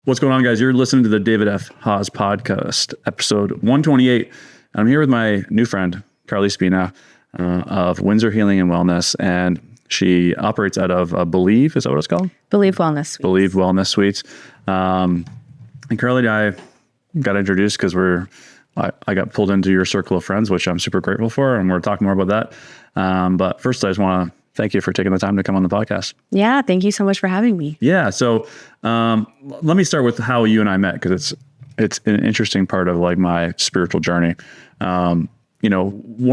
What's going on, guys? You're listening to the David F. Haas podcast, episode 128. I'm here with my new friend, Carly Spina, of Windsor Healing and Wellness, and she operates out of Believe. Is that what it's called? Believe Wellness Suites. Believe Wellness Suites. And Carly and I got introduced because I got pulled into your circle of friends, which I'm super grateful for, and we're talking more about that. But first, I just want to thank you for taking the time to come on the podcast. Yeah, thank you so much for having me. Yeah, so let me start with how you and I met, because it's an interesting part of like my spiritual journey. One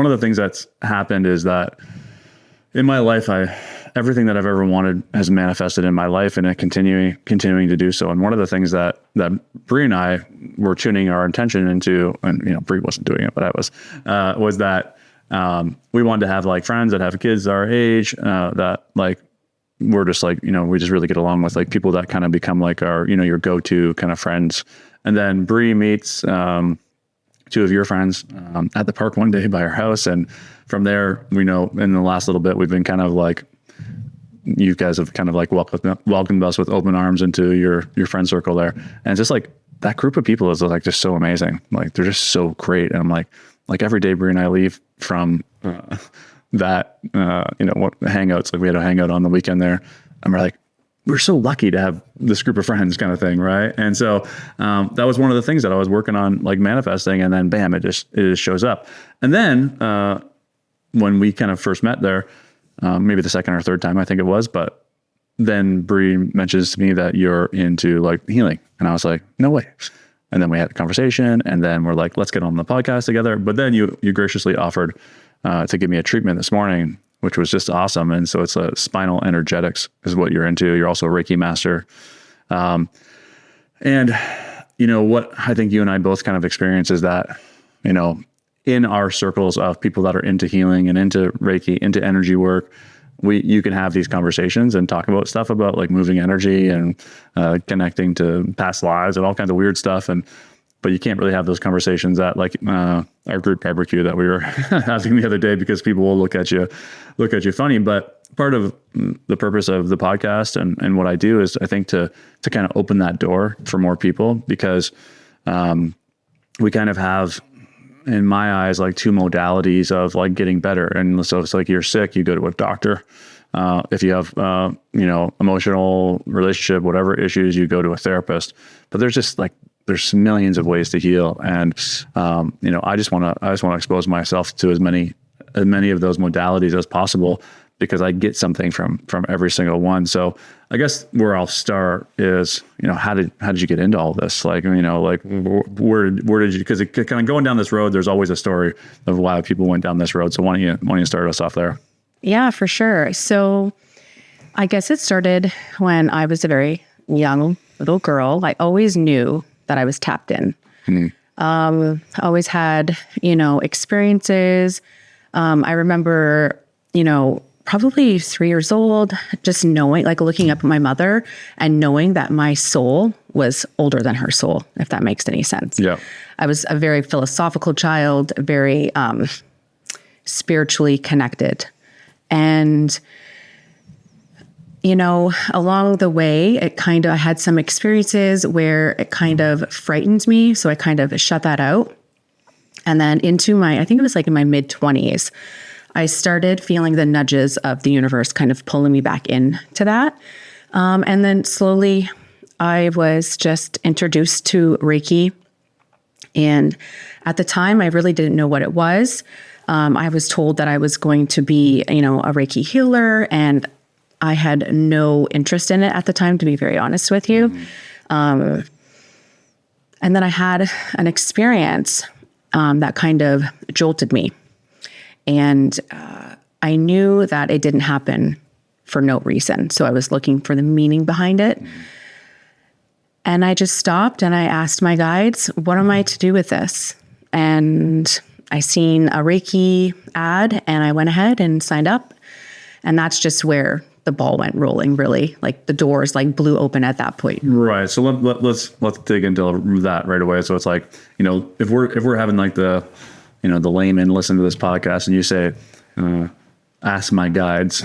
of the things that's happened is that in my life, everything that I've ever wanted has manifested in my life, and it continuing to do so. And one of the things that Bree and I were tuning our attention into, and Bree wasn't doing it, but I was that we wanted to have like friends that have kids our age, that like we're just like, we just really get along with, like people that kind of become like our, your go-to kind of friends. And then Bree meets two of your friends at the park one day by our house. And from there, we know in the last little bit, we've been kind of like, you guys have kind of like welcomed us with open arms into your friend circle there. And it's just like that group of people is like just so amazing. Like they're just so great. And I'm like every day Bree and I leave from that, what hangouts, like we had a hangout on the weekend there, and we're so lucky to have this group of friends kind of thing. Right. And so, that was one of the things that I was working on, like manifesting, and then bam, it just shows up. And then, when we kind of first met there, maybe the second or third time, I think it was, but then Bree mentions to me that you're into like healing. And I was like, no way. And then we had a conversation, and then we're like, let's get on the podcast together. But then you graciously offered to give me a treatment this morning, which was just awesome. And so it's a spinal energetics is what you're into. You're also a Reiki master. And what I think you and I both kind of experience is that, in our circles of people that are into healing and into Reiki, into energy work, you can have these conversations and talk about stuff about like moving energy and connecting to past lives and all kinds of weird stuff. But you can't really have those conversations at like our group barbecue that we were having the other day, because people will look at you funny. But part of the purpose of the podcast and what I do is, I think, to kind of open that door for more people, because we kind of have, in my eyes, like two modalities of like getting better. And so it's like, you're sick, you go to a doctor. If you have, emotional, relationship, whatever issues, you go to a therapist. But there's millions of ways to heal. And, I just want to expose myself to as many of those modalities as possible, because I get something from every single one. So I guess where I'll start is, how did you get into all this? Like, where did you, because it kind of going down this road, there's always a story of why people went down this road. So why don't you start us off there? Yeah, for sure. So I guess it started when I was a very young little girl. I always knew that I was tapped in. Mm-hmm. I always had, experiences. I remember, probably 3 years old, just knowing, like looking up at my mother and knowing that my soul was older than her soul, if that makes any sense. Yeah. I was a very philosophical child, very spiritually connected. And, along the way, I had some experiences where it kind of frightened me. So I kind of shut that out. And then I think it was like in my mid-20s, I started feeling the nudges of the universe kind of pulling me back into that. And then slowly I was just introduced to Reiki. And at the time, I really didn't know what it was. I was told that I was going to be, a Reiki healer, and I had no interest in it at the time, to be very honest with you. Mm-hmm. And then I had an experience that kind of jolted me. And I knew that it didn't happen for no reason. So I was looking for the meaning behind it. Mm-hmm. And I just stopped and I asked my guides, what am I to do with this? And I seen a Reiki ad, and I went ahead and signed up. And that's just where the ball went rolling, really. Like the doors like blew open at that point. Right. So let's dig into that right away. So it's like, if we're having like the, the layman listen to this podcast, and you say, ask my guides.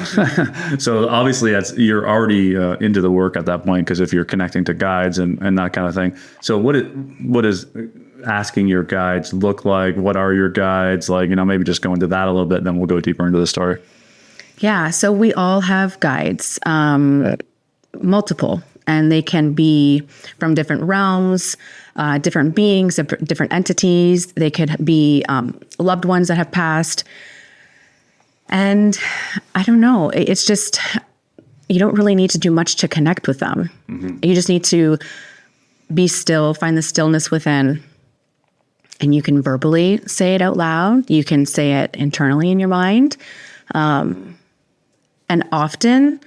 So obviously you're already into the work at that point, because if you're connecting to guides and that kind of thing. So what is asking your guides look like? What are your guides like? Maybe just go into that a little bit, then we'll go deeper into the story. Yeah. So we all have guides, multiple, and they can be from different realms, different beings, different entities. They could be loved ones that have passed. And I don't know, it's just, you don't really need to do much to connect with them. Mm-hmm. You just need to be still, find the stillness within. And you can verbally say it out loud. You can say it internally in your mind. And often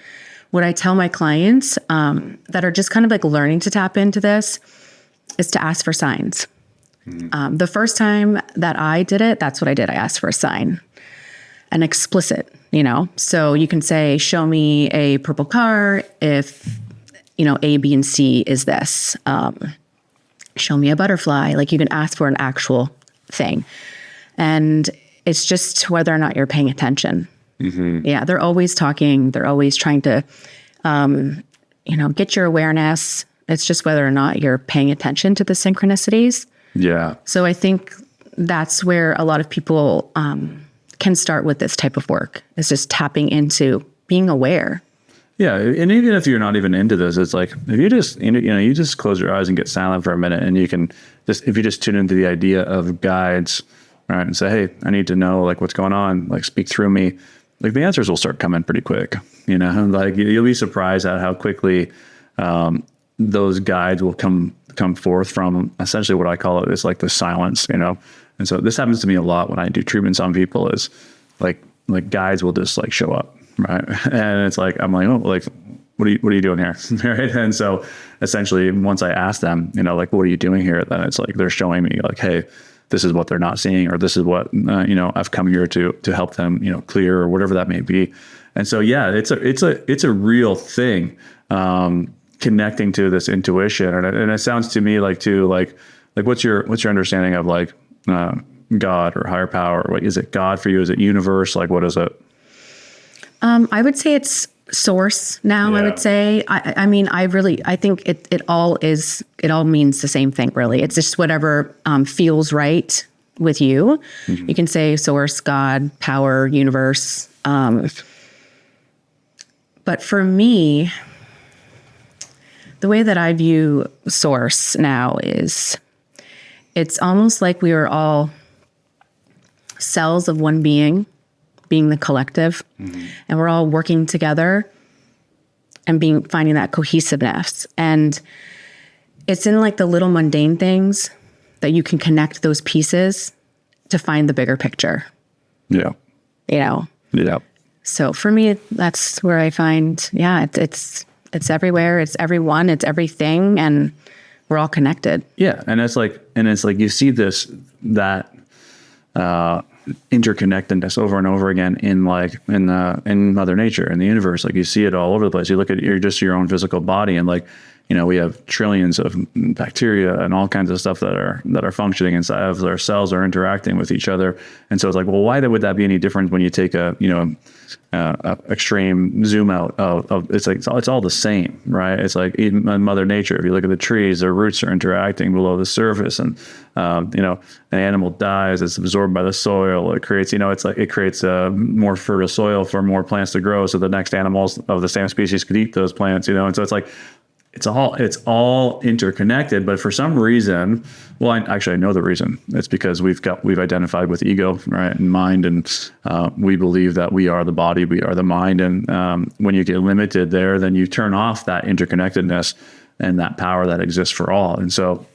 what I tell my clients that are just kind of like learning to tap into this is to ask for signs. Mm-hmm. The first time that I did it, that's what I did. I asked for a sign. An explicit, so you can say, show me a purple car if, A, B, and C is this. Show me a butterfly. Like, you can ask for an actual thing. And it's just whether or not you're paying attention. Mm-hmm. Yeah, they're always talking. They're always trying to, get your awareness. It's just whether or not you're paying attention to the synchronicities. Yeah. So I think that's where a lot of people can start with this type of work. It's just tapping into being aware. Yeah, and even if you're not even into this, it's like if you just you just close your eyes and get silent for a minute, and you can just, if you just tune into the idea of guides, right, and say, hey, I need to know like what's going on, like speak through me, like the answers will start coming pretty quick. Like you'll be surprised at how quickly those guides will come forth from essentially what I call it is like the silence, And so this happens to me a lot when I do treatments on people, is like guides will just like show up, right? And it's like, I'm like, oh, like, what are you doing here? Right? And so essentially once I ask them, like, what are you doing here? Then it's like, they're showing me like, hey, this is what they're not seeing, or this is what, I've come here to help them, clear, or whatever that may be. And so, yeah, it's a real thing, connecting to this intuition. And it sounds to me like what's your understanding of like, God or higher power? What is it? God for you? Is it universe? Like, what is it? I would say it's source now. Yeah. I would say, I think it all means the same thing, really. It's just whatever feels right with you. Mm-hmm. You can say source, God, power, universe. But for me, the way that I view source now is, it's almost like we are all cells of one being the collective, mm-hmm. and we're all working together and finding that cohesiveness. And it's in like the little mundane things that you can connect those pieces to find the bigger picture. Yeah. Yeah. So for me, that's where I find, it's everywhere, it's everyone, it's everything, and we're all connected. Yeah. And it's like you see that interconnectedness over and over again in Mother Nature, in the universe. Like you see it all over the place. You look at your own physical body, and we have trillions of bacteria and all kinds of stuff that are functioning inside of our cells, are interacting with each other. And so it's like, well, why would that be any different when you take a extreme zoom out of it's like, it's all the same, right? It's like in Mother Nature, if you look at the trees, their roots are interacting below the surface, and an animal dies, it's absorbed by the soil. It creates, it creates more fertile soil for more plants to grow, so the next animals of the same species could eat those plants, and so it's like, it's all interconnected. But for some reason, well, I know the reason. It's because we've identified with ego, right, and mind, and we believe that we are the body, we are the mind, and when you get limited there, then you turn off that interconnectedness and that power that exists for all. And so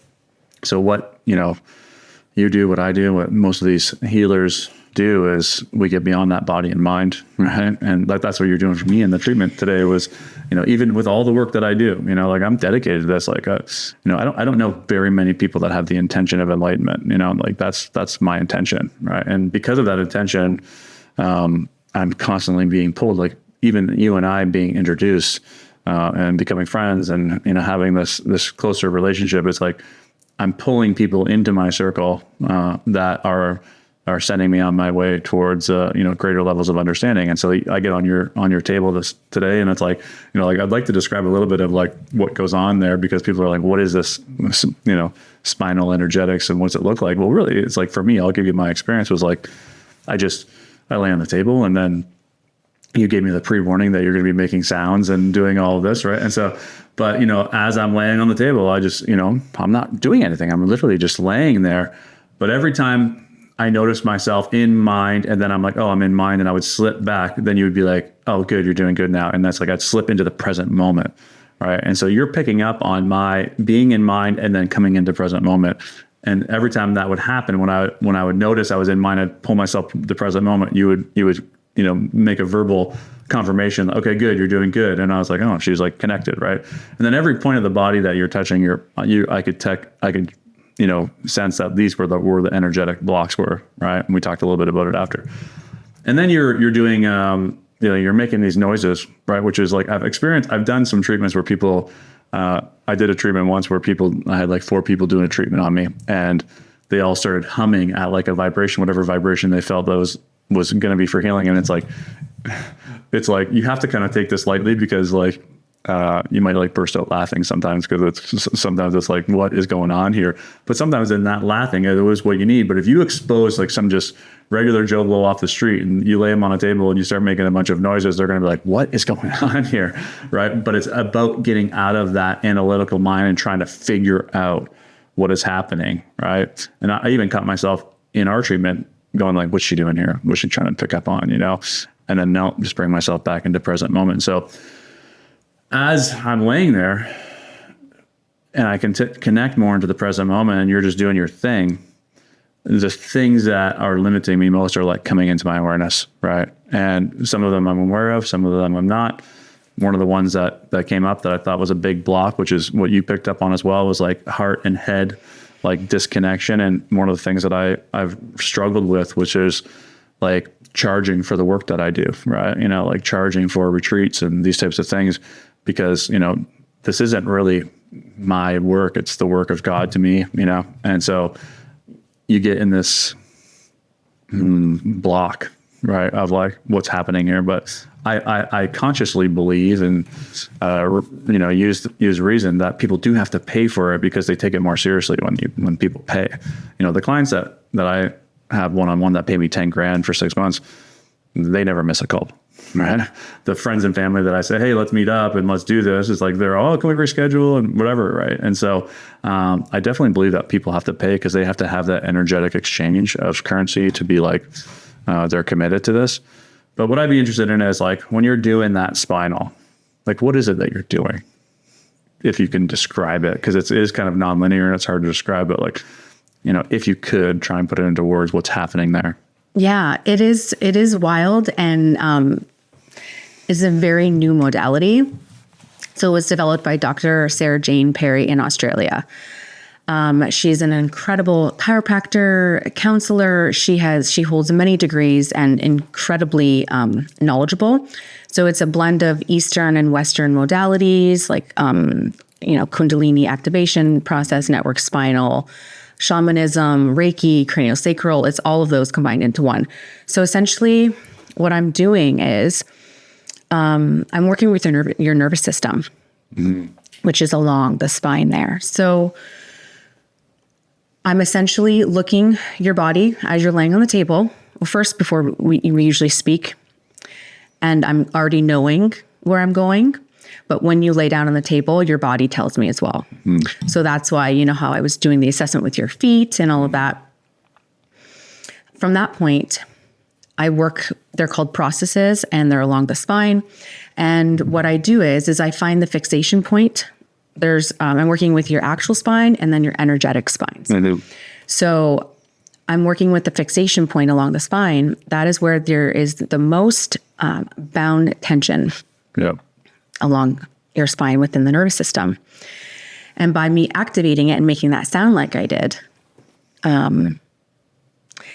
what you do, what I do, what most of these healers do, is we get beyond that body and mind, right? And that's what you're doing for me in the treatment today was, even with all the work that I do, I'm dedicated to this. Like, I don't know very many people that have the intention of enlightenment, that's my intention, right? And because of that intention, I'm constantly being pulled, like even you and I being introduced, and becoming friends, and, having this closer relationship. It's like, I'm pulling people into my circle, that are are sending me on my way towards, greater levels of understanding. And so I get on your table today, and it's like, like I'd like to describe a little bit of like what goes on there, because people are like, what is this, spinal energetics, and what's it look like? Well, really, it's like, for me, I'll give you my experience was like, I lay on the table, and then you gave me the pre-warning that you're going to be making sounds and doing all of this, right? And so, but, as I'm laying on the table, I just, I'm not doing anything. I'm literally just laying there. But every time I noticed myself in mind, and then I'm like, oh, I'm in mind, and I would slip back, then you would be like, oh, good, you're doing good now. And that's like, I'd slip into the present moment, right? And so you're picking up on my being in mind and then coming into present moment. And every time that would happen, when I would notice I was in mind, I'd pull myself to the present moment. You would make a verbal confirmation. Okay, good, you're doing good. And I was like, oh, she's like connected, right? And then every point of the body that you're touching, I could sense that these were the energetic blocks were, right? And we talked a little bit about it after. And then you're doing, you're making these noises, right? Which is like, I've done some treatments where people, I did a treatment once where I had like 4 people doing a treatment on me, and they all started humming at like a vibration, whatever vibration they felt that was going to be for healing. And it's like you have to kind of take this lightly, because like, you might like burst out laughing sometimes, because sometimes it's like, what is going on here? But sometimes in that laughing, it was what you need. But if you expose like some just regular Joe Blow off the street, and you lay them on a table and you start making a bunch of noises, they're going to be like, what is going on here? Right. But it's about getting out of that analytical mind and trying to figure out what is happening. Right. And I even caught myself in our treatment going like, what's she doing here? What's she trying to pick up on, and then now just bring myself back into present moment. So as I'm laying there and I can connect more into the present moment, and you're just doing your thing, the things that are limiting me most are like coming into my awareness, right? And some of them I'm aware of, some of them I'm not. One of the ones that came up that I thought was a big block, which is what you picked up on as well, was like heart and head, like disconnection. And one of the things that I've struggled with, which is like charging for the work that I do, right? Like charging for retreats and these types of things, because, this isn't really my work. It's the work of God to me, And so you get in this block, right, of like what's happening here. But I consciously believe and, use reason that people do have to pay for it, because they take it more seriously when people pay. The clients that I have one-on-one that pay me 10 grand for 6 months, they never miss a call, right? The friends and family that I say, hey, let's meet up and let's do this, it's like, they're all, can we reschedule and whatever, right? And so I definitely believe that people have to pay, because they have to have that energetic exchange of currency to be like, they're committed to this. But what I'd be interested in is like, when you're doing that spinal, like, what is it that you're doing? If you can describe it, because it is kind of nonlinear and it's hard to describe, but like, if you could try and put it into words, what's happening there? Yeah, it is wild, and is a very new modality. So it was developed by Dr. Sarah Jane Perry in Australia. She's an incredible chiropractor, counselor. She holds many degrees and incredibly knowledgeable. So it's a blend of Eastern and Western modalities, like Kundalini activation process, network spinal, shamanism, Reiki, craniosacral. It's all of those combined into one. So essentially what I'm doing is I'm working with your nervous system, which is along the spine there. So I'm essentially looking your body as you're laying on the table. Well, first, before we usually speak, and I'm already knowing where I'm going. But when you lay down on the table, your body tells me as well. So that's why, how I was doing the assessment with your feet and all of that. From that point, they're called processes, and they're along the spine. And what I do is I find the fixation point. I'm working with your actual spine and then your energetic spines. I do. So I'm working with the fixation point along the spine. That is where there is the most bound tension. Yep. Along your spine within the nervous system. And by me activating it and making that sound like I did,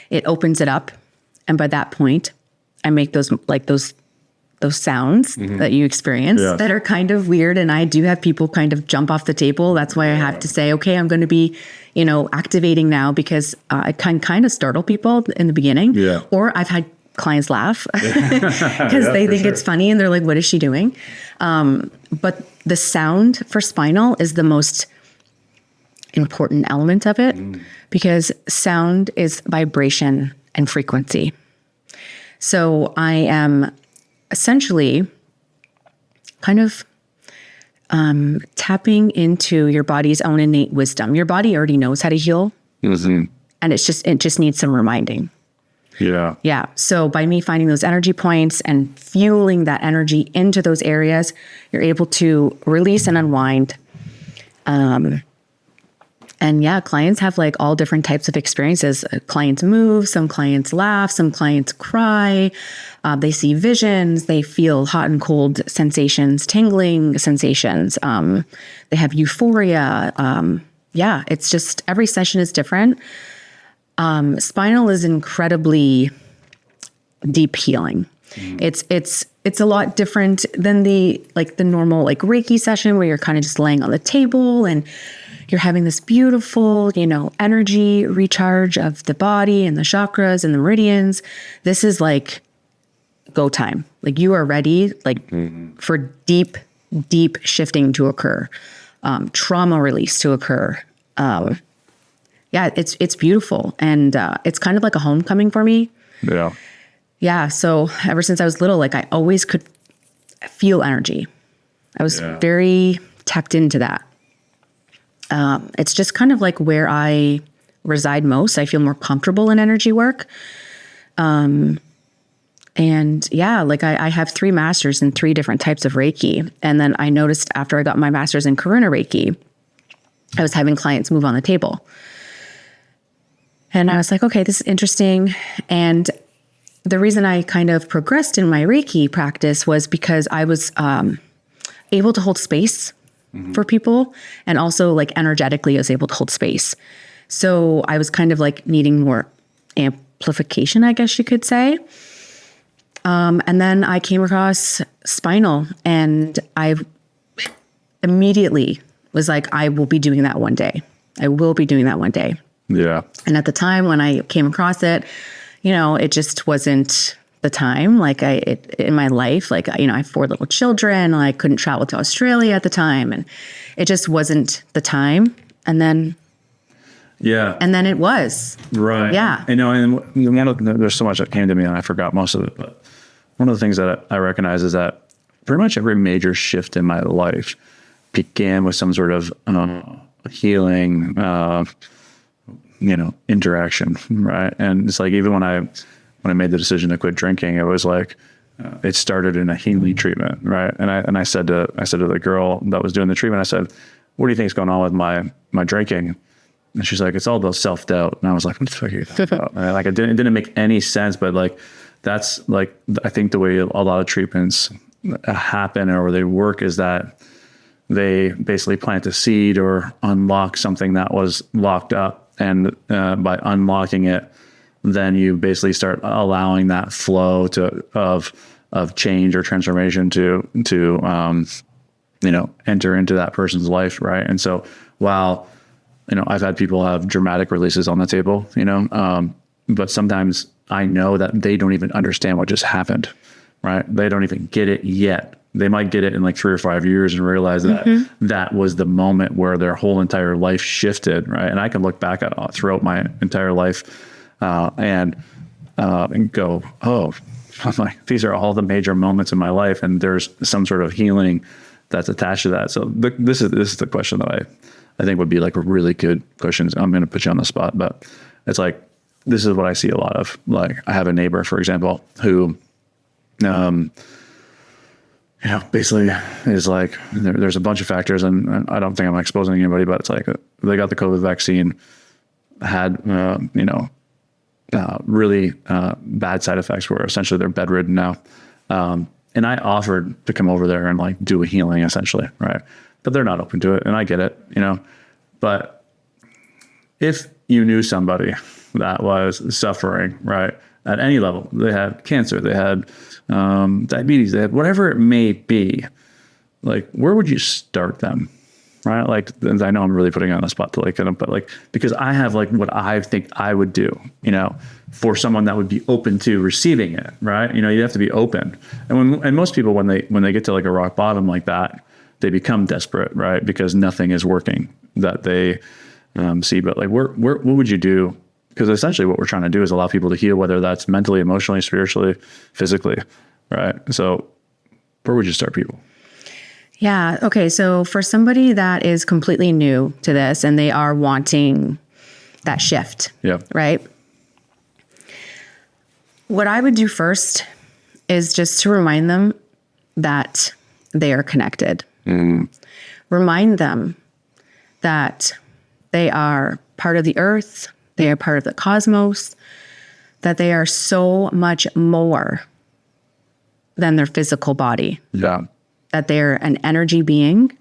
it opens it up. And by that point, I make those those sounds that you experience that are kind of weird. And I do have people kind of jump off the table. That's why I have to say, okay, I'm going to be, activating now, because it can kind of startle people in the beginning. Yeah. Or I've had clients laugh because they think it's funny and they're like, what is she doing? But the sound for spinal is the most important element of it, because sound is vibration and frequency. So I am essentially kind of tapping into your body's own innate wisdom. Your body already knows how to heal, and it just needs some reminding. Yeah. Yeah. So by me finding those energy points and fueling that energy into those areas, you're able to release and unwind. And yeah, clients have like all different types of experiences. Clients move, some clients laugh, some clients cry. They see visions, they feel hot and cold sensations, tingling sensations. They have euphoria. Yeah, it's just every session is different. Spinal is incredibly deep healing. It's a lot different than the normal like Reiki session where you're kind of just laying on the table and you're having this beautiful, energy recharge of the body and the chakras and the meridians. This is like go time. Like you are ready for deep, deep shifting to occur, trauma release to occur. Yeah, it's beautiful. And it's kind of like a homecoming for me. Yeah. Yeah. So ever since I was little, I always could feel energy. I was very tapped into that. It's just kind of like where I reside most. I feel more comfortable in energy work. And yeah, I have 3 masters in 3 different types of Reiki. And then I noticed after I got my master's in Karuna Reiki, I was having clients move on the table. And I was like, okay, this is interesting. And the reason I kind of progressed in my Reiki practice was because I was able to hold space for people, and also energetically I was able to hold space. So I was kind of needing more amplification, I guess you could say. And then I came across spinal, and I immediately was like, I will be doing that one day. I will be doing that one day. Yeah. And at the time when I came across it, it just wasn't the time. In my life, I have 4 little children. I couldn't travel to Australia at the time, and it just wasn't the time. And then it was. Right. Yeah. And there's so much that came to me and I forgot most of it. But one of the things that I recognize is that pretty much every major shift in my life began with some sort of healing, interaction. Right. And it's even when I made the decision to quit drinking, it was it started in a healing treatment. Right. And I said to the girl that was doing the treatment, I said, what do you think is going on with my drinking? And she's like, it's all about self-doubt. And I was like, what the fuck are you talking about? And it didn't make any sense, but that's I think the way a lot of treatments happen or they work is that they basically plant a seed or unlock something that was locked up. And by unlocking it, then you basically start allowing that flow of change or transformation to enter into that person's life. Right. And so while, I've had people have dramatic releases on the table, but sometimes I know that they don't even understand what just happened. Right. They don't even get it yet. They might get it in 3 or 5 years and realize that that was the moment where their whole entire life shifted. Right. And I can look back at throughout my entire life and go, oh, I'm like, these are all the major moments in my life. And there's some sort of healing that's attached to that. So this is the question that I think would be a really good question. I'm going to put you on the spot, but it's this is what I see a lot of. I have a neighbor, for example, who, basically is there's a bunch of factors, and I don't think I'm exposing anybody, but it's they got the COVID vaccine, had, really bad side effects where essentially they're bedridden now. And I offered to come over there and do a healing essentially. Right. But they're not open to it. And I get it, but if you knew somebody that was suffering, right, at any level. They had cancer, they had diabetes, they had whatever it may be. Like, where would you start them? Right? Like, and I know I'm really putting you on the spot to like, but like, because I have like what I think I would do, for someone that would be open to receiving it. Right? You have to be open. And most people, when they get to like a rock bottom like that, they become desperate, right? Because nothing is working that they see. But like, what would you do? Because essentially what we're trying to do is allow people to heal, whether that's mentally, emotionally, spiritually, physically, right? So where would you start people? Yeah. Okay. So for somebody that is completely new to this and they are wanting that shift, right? What I would do first is just to remind them that they are connected. Remind them that they are part of the earth, they are part of the cosmos, that they are so much more than their physical body. Yeah. That they're an energy being.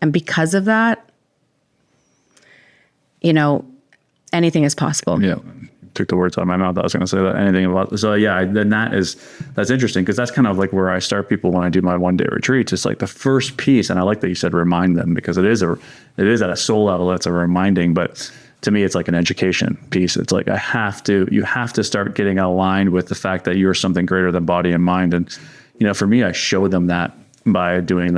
And because of that, anything is possible. Yeah. Took the words out of my mouth. I was going to say that anything about. So yeah, then that's interesting, because that's kind of like where I start people when I do my 1-day retreats. It's like the first piece. And I like that you said remind them, because it is at a soul level. It's a reminding, but to me, it's like an education piece. It's like, you have to start getting aligned with the fact that you're something greater than body and mind. And, for me, I show them that by doing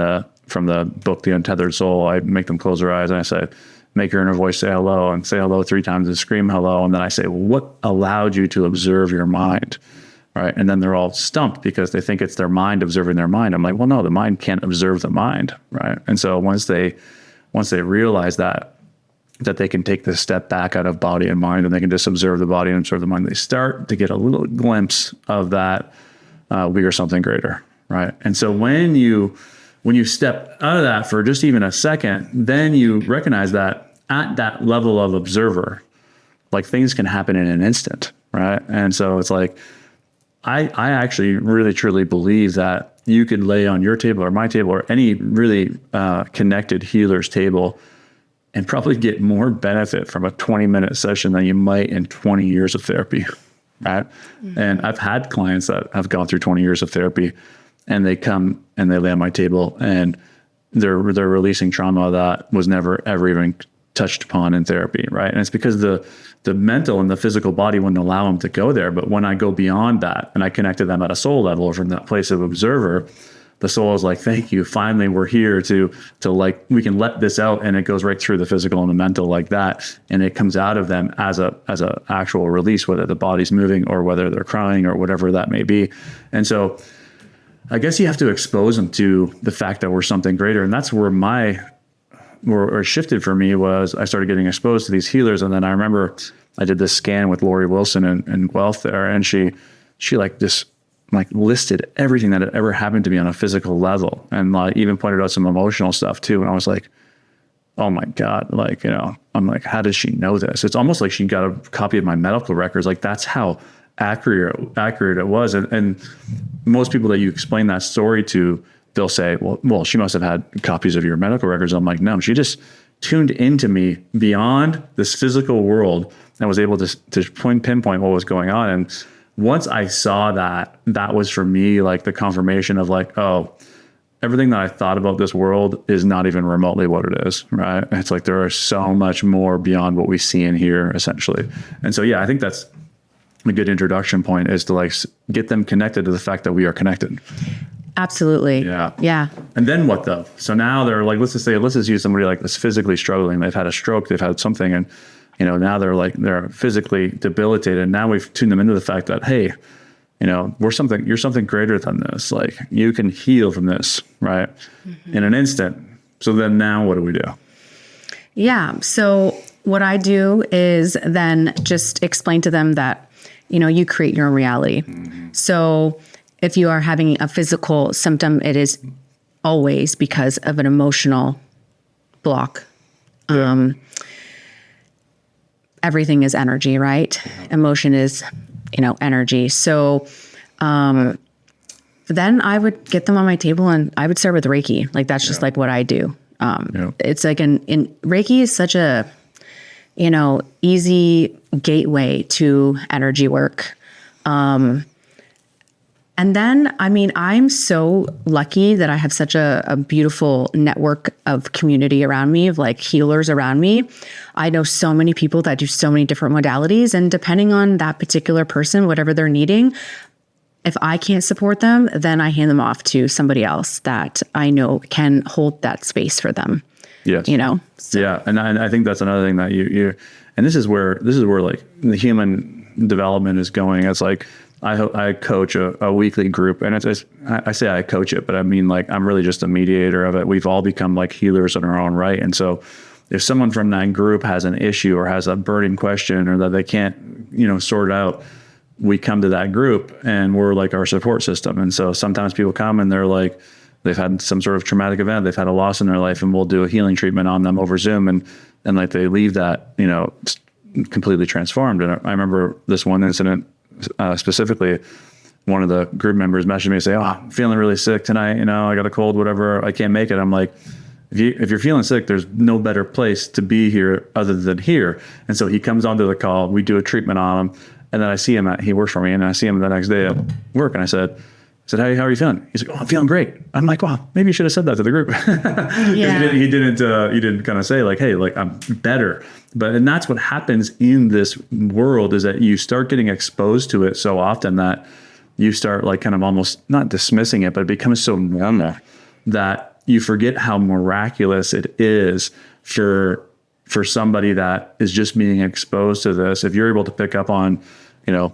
from the book, The Untethered Soul. I make them close their eyes and I say, make your inner voice say hello, and say hello 3 times and scream hello. And then I say, well, what allowed you to observe your mind? Right. And then they're all stumped because they think it's their mind observing their mind. I'm like, well, no, the mind can't observe the mind. Right. And so once they realize that they can take this step back out of body and mind, and they can just observe the body and observe the mind, they start to get a little glimpse of that we are something greater. Right. And so when you step out of that for just even a second, then you recognize that at that level of observer, like, things can happen in an instant. Right. And so it's like, I actually really, truly believe that you could lay on your table or my table or any really connected healer's table and probably get more benefit from a 20-minute session than you might in 20 years of therapy. Right. Mm-hmm. And I've had clients that have gone through 20 years of therapy, and they come and they lay on my table, and they're releasing trauma that was never ever even touched upon in therapy, right? And it's because the mental and the physical body wouldn't allow them to go there. But when I go beyond that and I connect to them at a soul level, or from that place of observer, the soul is like, thank you. Finally, we're here to like, we can let this out, and it goes right through the physical and the mental like that. And it comes out of them as a actual release, whether the body's moving or whether they're crying or whatever that may be. And so I guess you have to expose them to the fact that we're something greater. And that's where where it shifted for me was I started getting exposed to these healers. And then I remember I did this scan with Lori Wilson in Guelph there, and she like just like listed everything that had ever happened to me on a physical level, and even pointed out some emotional stuff too. And I was like, oh my God, like, I'm like, how does she know this? It's almost like she got a copy of my medical records. Like, that's how accurate it was. And most people that you explain that story to, they'll say, well, she must have had copies of your medical records. I'm like, no, she just tuned into me beyond this physical world and was able to pinpoint what was going on. And once I saw that was for me like the confirmation of like, oh, everything that I thought about this world is not even remotely what it is, right? It's like there are so much more beyond what we see in here, essentially. And so, yeah, I think that's a good introduction point, is to like get them connected to the fact that we are connected. Absolutely. Yeah. Yeah. And then what though? So now they're like, let's just use somebody like that's physically struggling. They've had a stroke, they've had something, and now they're physically debilitated. And now we've tuned them into the fact that, hey, you're something greater than this. Like, you can heal from this, right? Mm-hmm. In an instant. So then now what do we do? Yeah. So what I do is then just explain to them that, you create your own reality. Mm-hmm. So if you are having a physical symptom, it is always because of an emotional block. Yeah. Everything is energy, right? Mm-hmm. Emotion is, energy. So then I would get them on my table, and I would start with Reiki. Like, that's just like what I do. It's like Reiki is such a, easy gateway to energy work. And then, I mean, I'm so lucky that I have such a beautiful network of community around me, of like healers around me. I know so many people that do so many different modalities. And depending on that particular person, whatever they're needing, if I can't support them, then I hand them off to somebody else that I know can hold that space for them. Yes. You know? So. Yeah. And I think that's another thing that you and this is where like the human development is going. It's like, I coach a weekly group, and I say I coach it, but I mean, like, I'm really just a mediator of it. We've all become like healers in our own right. And so if someone from that group has an issue or has a burning question or that they can't, sort out, we come to that group and we're like our support system. And so sometimes people come and they're like, they've had some sort of traumatic event, they've had a loss in their life, and we'll do a healing treatment on them over Zoom. And like they leave that, completely transformed. And I remember this one incident, specifically, one of the group members messaged me and say, "Oh, I'm feeling really sick tonight. I got a cold, whatever. I can't make it." I'm like, if you're feeling sick, there's no better place to be here other than here. And so he comes onto the call. We do a treatment on him, and then I see him he works for me, and I see him the next day at work, and I said, "Hey, how are you feeling?" He's like, "Oh, I'm feeling great." I'm like, "Wow, maybe you should have said that to the group." Yeah. He didn't kind of say like, "Hey, like, I'm better." And that's what happens in this world, is that you start getting exposed to it so often that you start like kind of almost not dismissing it, but it becomes so normal that you forget how miraculous it is for somebody that is just being exposed to this. If you're able to pick up on, where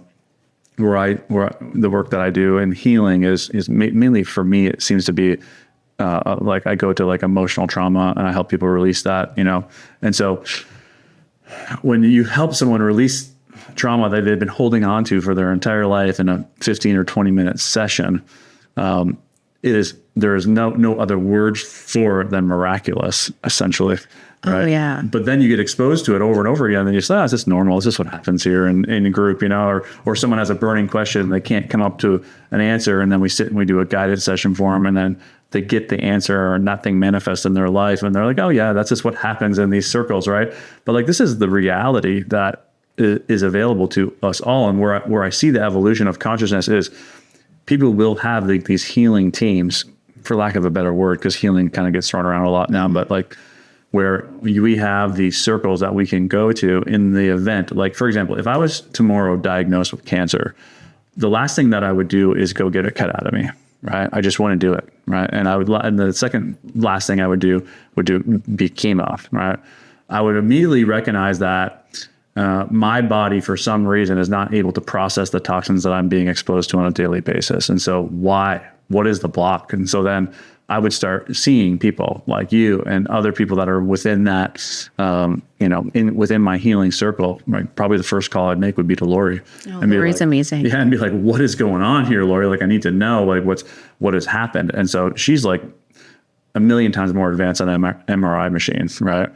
the work that I do in healing is mainly, for me, it seems to be like I go to like emotional trauma and I help people release that, and so when you help someone release trauma that they've been holding on to for their entire life in a 15 or 20 minute session, there is no other word for it than miraculous, essentially. Right? Oh, yeah. But then you get exposed to it over and over again, and you say, "Is this normal? Is this what happens here in a group?" Or someone has a burning question and they can't come up to an answer, and then we sit and we do a guided session for them, and then they get the answer or nothing manifests in their life, and they're like, "Oh yeah, that's just what happens in these circles," right? But like, this is the reality that is available to us all, and where I see the evolution of consciousness is people will have these healing teams, for lack of a better word, because healing kind of gets thrown around a lot now, but like, where we have these circles that we can go to in the event. Like, for example, if I was tomorrow diagnosed with cancer, the last thing that I would do is go get it cut out of me, right? I just want to do it, right? And the second last thing I would do be chemo, right? I would immediately recognize that my body, for some reason, is not able to process the toxins that I'm being exposed to on a daily basis. And so why? What is the block? And so then I would start seeing people like you and other people that are within that, within my healing circle. Right? Probably the first call I'd make would be to Lori. Oh, Lori's amazing. Yeah, and be like, "What is going on here, Lori? Like, I need to know like what has happened." And so she's like a million times more advanced on MRI machines, right?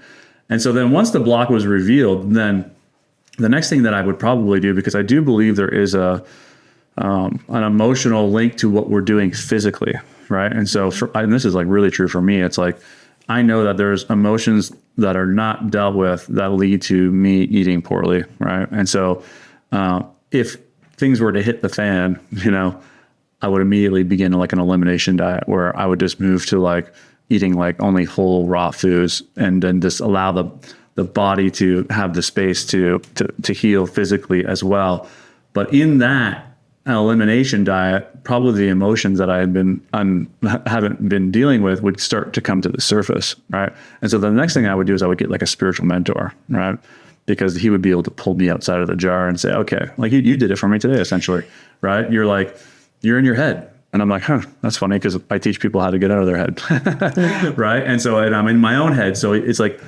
And so then once the block was revealed, then the next thing that I would probably do, because I do believe there is an emotional link to what we're doing physically. Right. And so, and this is like really true for me. It's like, I know that there's emotions that are not dealt with that lead to me eating poorly. Right. And so, if things were to hit the fan, I would immediately begin like an elimination diet where I would just move to like eating like only whole raw foods, and then just allow the body to have the space to heal physically as well. But in that elimination diet, probably the emotions that I haven't been dealing with would start to come to the surface, right? And so the next thing I would do is I would get like a spiritual mentor, right? Because he would be able to pull me outside of the jar and say, "Okay, like you did it for me today, essentially," right? You're in your head. And I'm like, that's funny, because I teach people how to get out of their head, right? And I'm in my own head. So it's like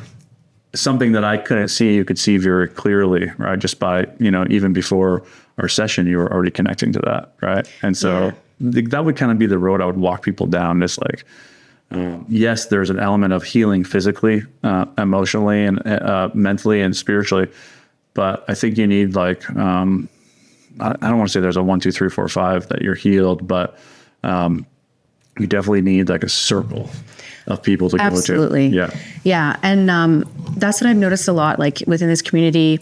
something that I couldn't see, you could see very clearly, right? Just by, even before our session, you were already connecting to that, right? And so that would kind of be the road I would walk people down. Just like, yes, there's an element of healing physically, emotionally, and mentally and spiritually, but I think you need like, I don't want to say there's a 1, 2, 3, 4, 5 that you're healed, but you definitely need like a circle of people to Absolutely. go to. Yeah. And that's what I've noticed a lot, like within this community,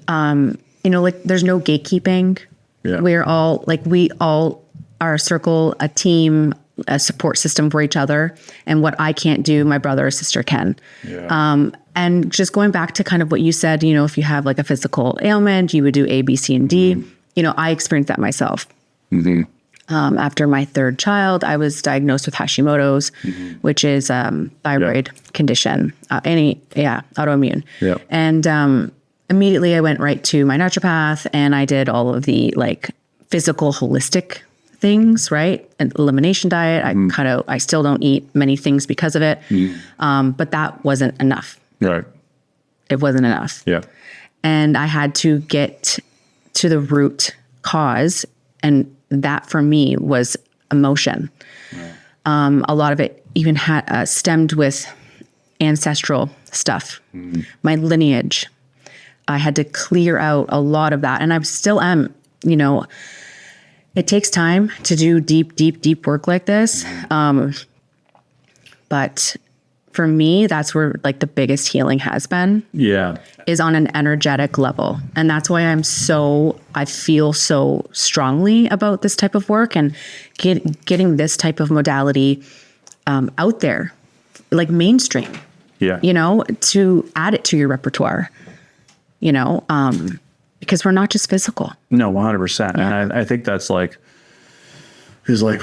like there's no gatekeeping. Yeah. We're all like, we all are a circle, a team, a support system for each other. And what I can't do, my brother or sister can. Yeah. And just going back to kind of what you said, you know, if you have like a physical ailment, you would do A, B, C, and D. You know, I experienced that myself. After my third child, I was diagnosed with Hashimoto's, which is thyroid condition, autoimmune. Yeah. And immediately I went right to my naturopath and I did all of the like physical holistic things, right? An elimination diet. I still don't eat many things because of it. But that wasn't enough. Right. It wasn't enough. Yeah. And I had to get to the root cause. And that for me was emotion. Right. A lot of it even had stemmed with ancestral stuff, my lineage. I had to clear out a lot of that. And I still am, you know, it takes time to do deep work like this. But for me, that's where like the biggest healing has been. Yeah. Is on an energetic level. And that's why I feel so strongly about this type of work and getting this type of modality out there, like mainstream. Yeah. You know, to add it to your repertoire, you know, because we're not just physical. No, 100%. Yeah. And I think that's like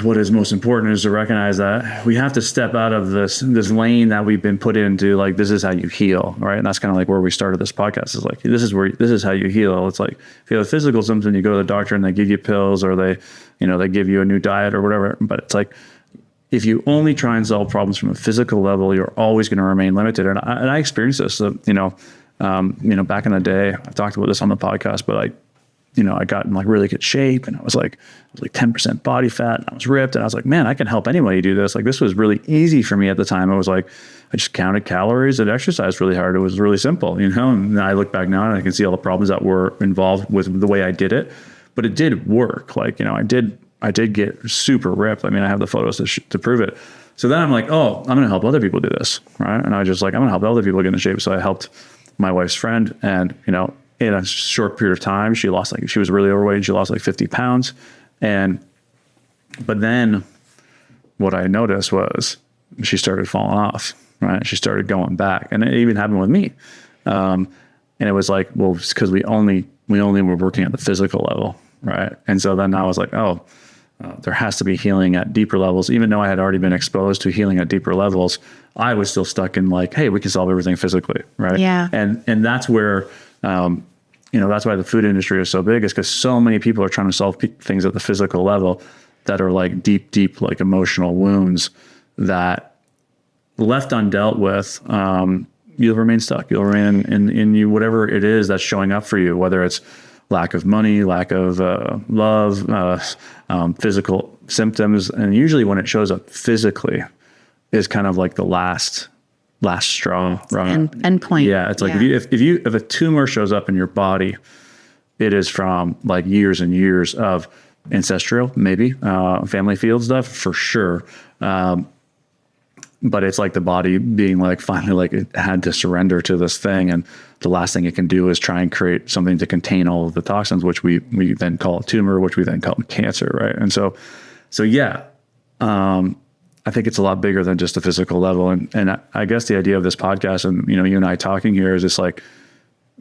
what is most important is to recognize that we have to step out of this lane that we've been put into, like, this is how you heal, right? And that's kind of like where we started this podcast, is like, this is how you heal. It's like, if you have a physical symptom, you go to the doctor and they give you pills, or they give you a new diet or whatever. But it's like, if you only try and solve problems from a physical level, you're always going to remain limited. And I experienced this, back in the day. I've talked about this on the podcast, but I got in like really good shape, and I was like 10% body fat, and I was ripped, and I was like, man, I can help anybody do this. Like, this was really easy for me at the time. It was like, I just counted calories and exercised really hard. It was really simple, and I look back now and I can see all the problems that were involved with the way I did it, but it did work. Like, I did get super ripped. I mean, I have the photos to prove it. So then I'm like, oh, I'm going to help other people do this. Right. And I just like, I'm going to help other people get in shape. So I helped my wife's friend, and, in a short period of time, she was really overweight, and she lost like 50 pounds. But then what I noticed was she started falling off, right? She started going back, and it even happened with me. And it was like, well, it's because we only were working at the physical level, right? And so then I was like, there has to be healing at deeper levels. Even though I had already been exposed to healing at deeper levels, I was still stuck in like, hey, we can solve everything physically, right? Yeah. And that's where, that's why the food industry is so big, is because so many people are trying to solve things at the physical level that are like deep, like emotional wounds that, left undealt with, you'll remain stuck. You'll remain in you, whatever it is that's showing up for you, whether it's lack of money, lack of love, physical symptoms. And usually when it shows up physically is kind of like the last straw. End point. Yeah. It's like, if a tumor shows up in your body, it is from like years and years of ancestral, maybe, family field stuff for sure. But it's like the body being like, finally, like it had to surrender to this thing. And the last thing it can do is try and create something to contain all of the toxins, which we then call a tumor, which we then call cancer. Right. And so yeah, I think it's a lot bigger than just a physical level. And I guess the idea of this podcast and, you and I talking here is just like,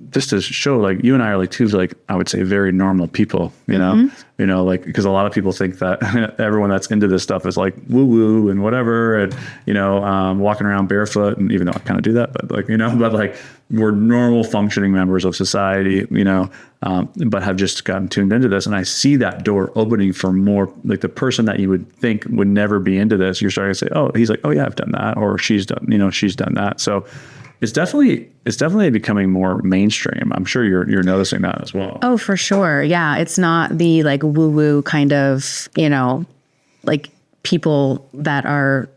just to show, like, you and I are like two, like, I would say very normal people, like, because a lot of people think that everyone that's into this stuff is like woo woo and whatever. And, walking around barefoot, and even though I kind of do that, but like, but like we're normal functioning members of society, but have just gotten tuned into this. And I see that door opening for more, like the person that you would think would never be into this. You're starting to say, oh, he's like, oh yeah, I've done that. Or she's done that. So it's definitely becoming more mainstream. I'm sure you're noticing that as well. Oh, for sure. Yeah. It's not the like woo woo kind of, like people that are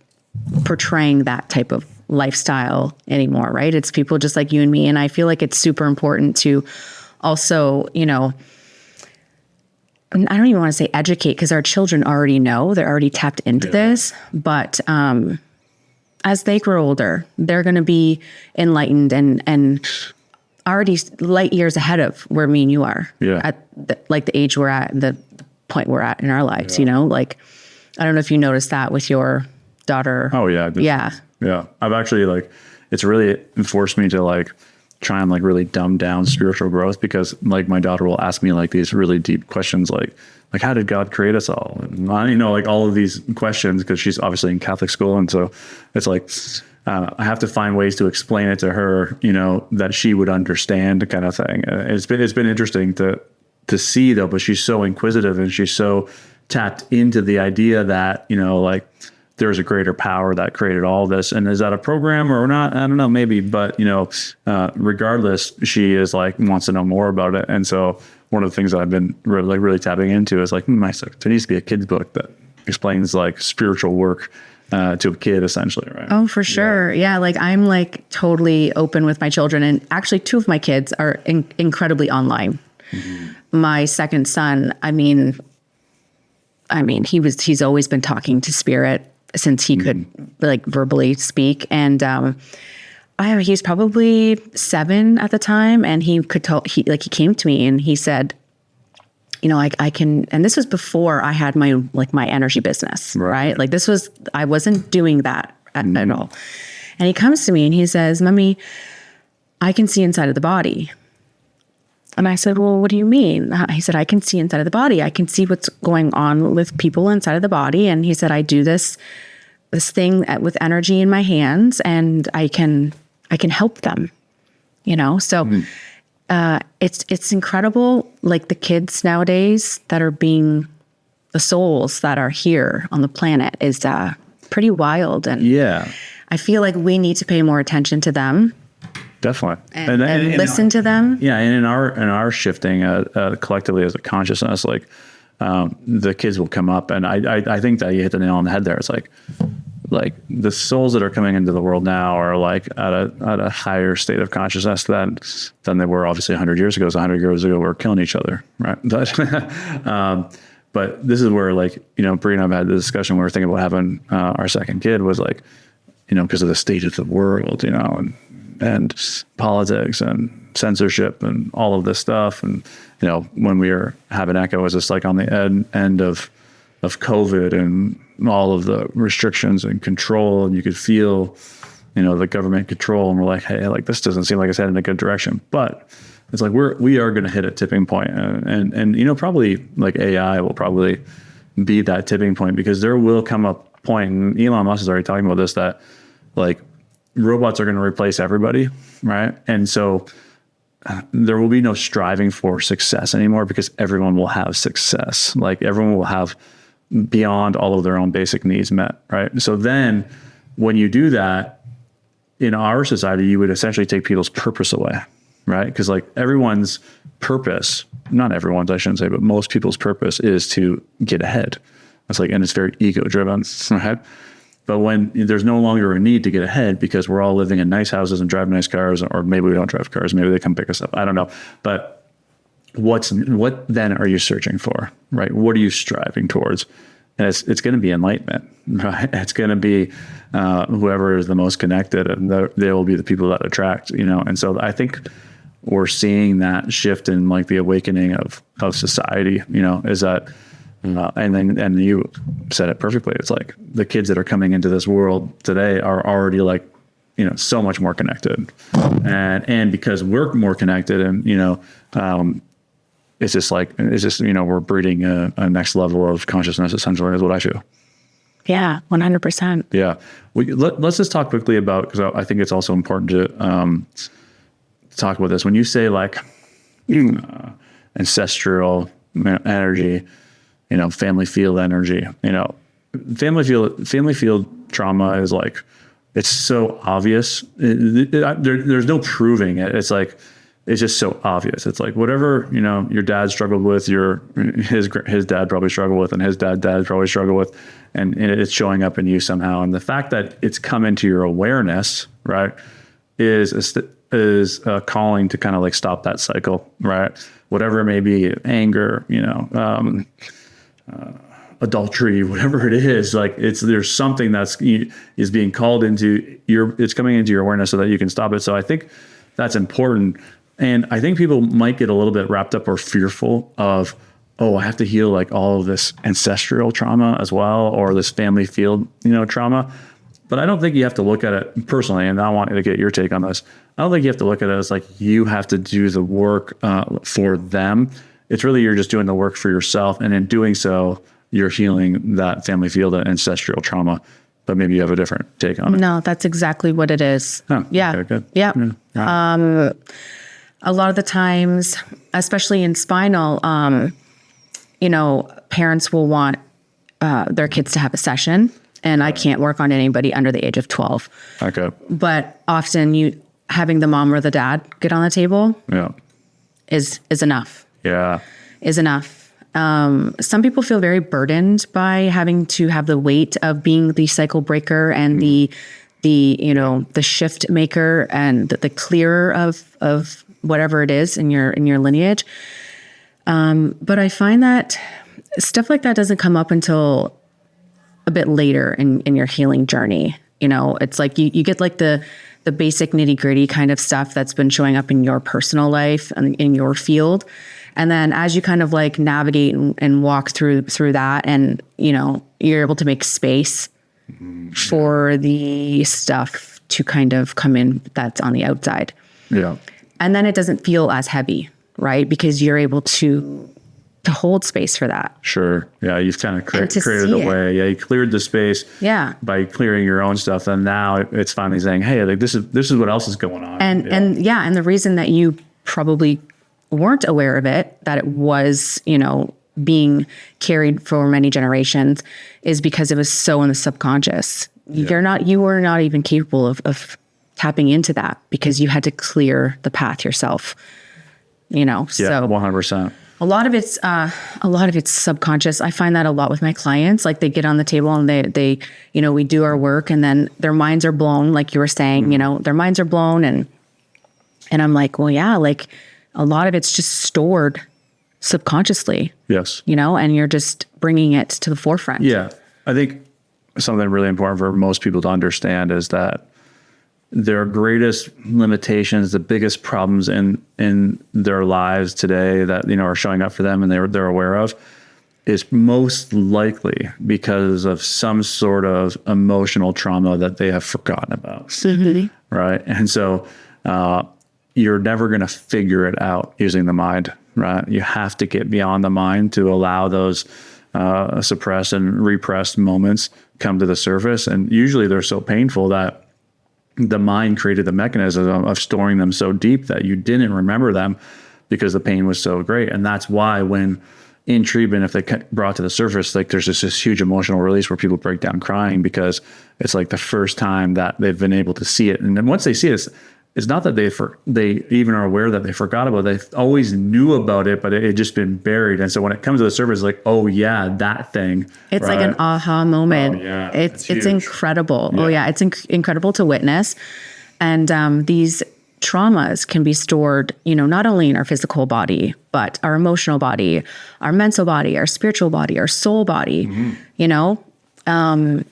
portraying that type of lifestyle anymore, right? It's people just like you and me. And I feel like it's super important to also, I don't even want to say educate, because our children already know, they're already tapped into this, but, as they grow older, they're going to be enlightened and already light years ahead of where me and you are at the age we're at, the point we're at in our lives, like, I don't know if you noticed that with your daughter. Oh yeah. Yeah. I've actually it's really forced me to try and really dumb down spiritual growth, because my daughter will ask me these really deep questions, like how did God create us all? And all of these questions, because she's obviously in Catholic school. And so it's I have to find ways to explain it to her, that she would understand, kind of thing. It's been interesting to see though, but she's so inquisitive and she's so tapped into the idea that, there's a greater power that created all this. And is that a program or not? I don't know, maybe, but regardless, she is wants to know more about it. And so one of the things that I've been really tapping into is there needs to be a kid's book that explains spiritual work to a kid, essentially, right? Oh, for sure. Yeah. I'm totally open with my children. And actually 2 of my kids are incredibly online. Mm-hmm. My second son, he's always been talking to spirit since he could verbally speak. And he's probably 7 at the time, and he could talk. He came to me and he said, I can, and this was before I had my energy business, right? I wasn't doing that at all. And he comes to me and he says, Mommy, I can see inside of the body. And I said, well, what do you mean? He said, I can see inside of the body. I can see what's going on with people inside of the body. And he said, I do this thing with energy in my hands, and I can help them, So it's incredible. The kids nowadays that are being the souls that are here on the planet is pretty wild. And I feel we need to pay more attention to them. Definitely. And listen to them. Yeah. And in our shifting collectively as a consciousness, the kids will come up, and I think that you hit the nail on the head there. It's the souls that are coming into the world now are at a higher state of consciousness than they were obviously 100 years ago. So 100 years ago, we were killing each other. Right. But this is where Bree and I've had the discussion when we were thinking about having our second kid was because of the state of the world, and politics and censorship and all of this stuff. And, when we were having Echo, it was just on the end of COVID and all of the restrictions and control, and you could feel, the government control. And we're hey, this doesn't seem like it's heading in a good direction, but it's we are going to hit a tipping point. And probably AI will probably be that tipping point, because there will come a point, and Elon Musk is already talking about this, that robots are going to replace everybody, right? And so there will be no striving for success anymore, because everyone will have success. Everyone will have beyond all of their own basic needs met, right? So then when you do that, in our society, you would essentially take people's purpose away, right? Because everyone's purpose, not everyone's, I shouldn't say, but most people's purpose is to get ahead. It's and it's very ego driven, right? But when there's no longer a need to get ahead, because we're all living in nice houses and driving nice cars, or maybe we don't drive cars, maybe they come pick us up, I don't know. But what then are you searching for, right? What are you striving towards? And it's going to be enlightenment, right? It's going to be whoever is the most connected, and they will be the people that attract, And so I think we're seeing that shift in the awakening of society, is that. And you said it perfectly. It's the kids that are coming into this world today are already so much more connected, and because we're more connected, and it's just we're breeding a next level of consciousness, essentially, is what I feel. Yeah, 100%. Yeah, let's just talk quickly about, because I think it's also important to talk about this. When you say ancestral energy, family field energy, family field trauma is it's so obvious. There's no proving it. It's it's just so obvious. It's whatever, your dad struggled with, his dad probably struggled with, and his dad probably struggled with, and it's showing up in you somehow. And the fact that it's come into your awareness, right, is a calling to kind of stop that cycle, right? Whatever it may be, anger, adultery, whatever it is, there's something is being called into it's coming into your awareness so that you can stop it. So I think that's important. And I think people might get a little bit wrapped up or fearful of, oh, I have to heal like all of this ancestral trauma as well, or this family field, trauma. But I don't think you have to look at it personally, and I want to get your take on this. I don't think you have to look at it as like you have to do the work for them. It's really you're just doing the work for yourself, and in doing so, you're healing that family field and ancestral trauma. But maybe you have a different take on it. No, that's exactly what it is. Oh, yeah. Okay, good. Yeah. Yeah. A lot of the times, especially in spinal, parents will want their kids to have a session, and I can't work on anybody under the age of 12. Okay. But often having the mom or the dad get on the table is enough. Yeah. Is enough. Some people feel very burdened by having to have the weight of being the cycle breaker and the shift maker and the clearer of whatever it is in your lineage. But I find that stuff like that doesn't come up until a bit later in your healing journey. It's like you get like the basic nitty gritty kind of stuff that's been showing up in your personal life and in your field. And then as you kind of like navigate and walk through that, and, you're able to make space for the stuff to kind of come in that's on the outside. Yeah. And then it doesn't feel as heavy, right? Because you're able to hold space for that. Sure. Yeah. You've kind of created see a way. Yeah. You cleared the space. Yeah. By clearing your own stuff. And now it's finally saying, hey, like this is what else is going on. And the reason that you probably weren't aware of it, that it was, being carried for many generations, is because it was so in the subconscious. Yeah. You were not even capable of tapping into that because you had to clear the path yourself. So 100%. A lot of it's subconscious. I find that a lot with my clients. Like they get on the table and they we do our work, and then their minds are blown, like you were saying, their minds are blown, and I'm like, well, yeah, like a lot of it's just stored subconsciously. Yes. And you're just bringing it to the forefront. Yeah. I think something really important for most people to understand is that their greatest limitations, the biggest problems in their lives today that, are showing up for them and they're aware of, is most likely because of some sort of emotional trauma that they have forgotten about. Mm-hmm. Right. And so you're never going to figure it out using the mind. Right. You have to get beyond the mind to allow those suppressed and repressed moments come to the surface. And usually they're so painful that the mind created the mechanism of storing them so deep that you didn't remember them because the pain was so great. And that's why when in treatment, if they get brought to the surface, like there's this huge emotional release where people break down crying because it's like the first time that they've been able to see it. And then once they see it, it's not that they even are aware that they forgot about it. They always knew about it, but it had just been buried. And so when it comes to the surface, it's like, oh yeah, that thing. It's right? Like an aha moment. Oh, yeah, it's incredible. Yeah. Oh yeah, it's incredible to witness. And these traumas can be stored, not only in our physical body, but our emotional body, our mental body, our spiritual body, our soul body. Mm-hmm. And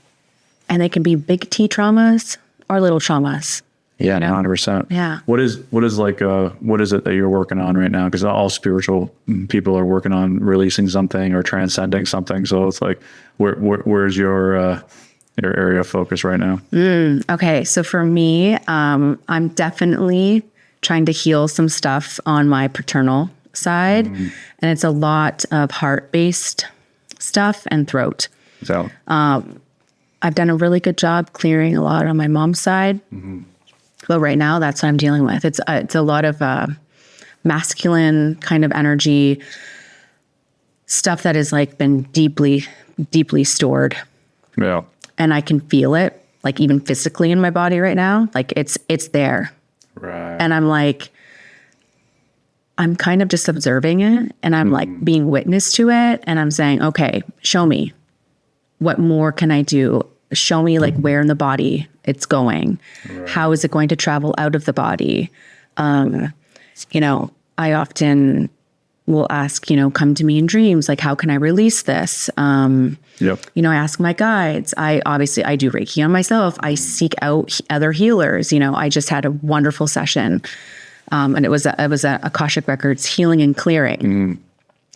they can be big T traumas or little traumas. Yeah, 100%. Yeah. What is it that you're working on right now? Because all spiritual people are working on releasing something or transcending something. So it's like, where's your area of focus right now? Okay, so for me, I'm definitely trying to heal some stuff on my paternal side, and it's a lot of heart-based stuff and throat. So I've done a really good job clearing a lot on my mom's side. Mm-hmm. But right now, that's what I'm dealing with. It's a lot of masculine kind of energy stuff that has like been deeply, deeply stored. Yeah, and I can feel it, like even physically in my body right now. Like it's there, right? And I'm like, I'm kind of just observing it, and I'm like being witness to it, and I'm saying, okay, show me, what more can I do? Show me like where in the body it's going. Right. How is it going to travel out of the body? I often will ask, come to me in dreams. Like, how can I release this? Yep. I ask my guides. I do Reiki on myself. I seek out other healers. I just had a wonderful session and it was a Akashic Records healing and clearing.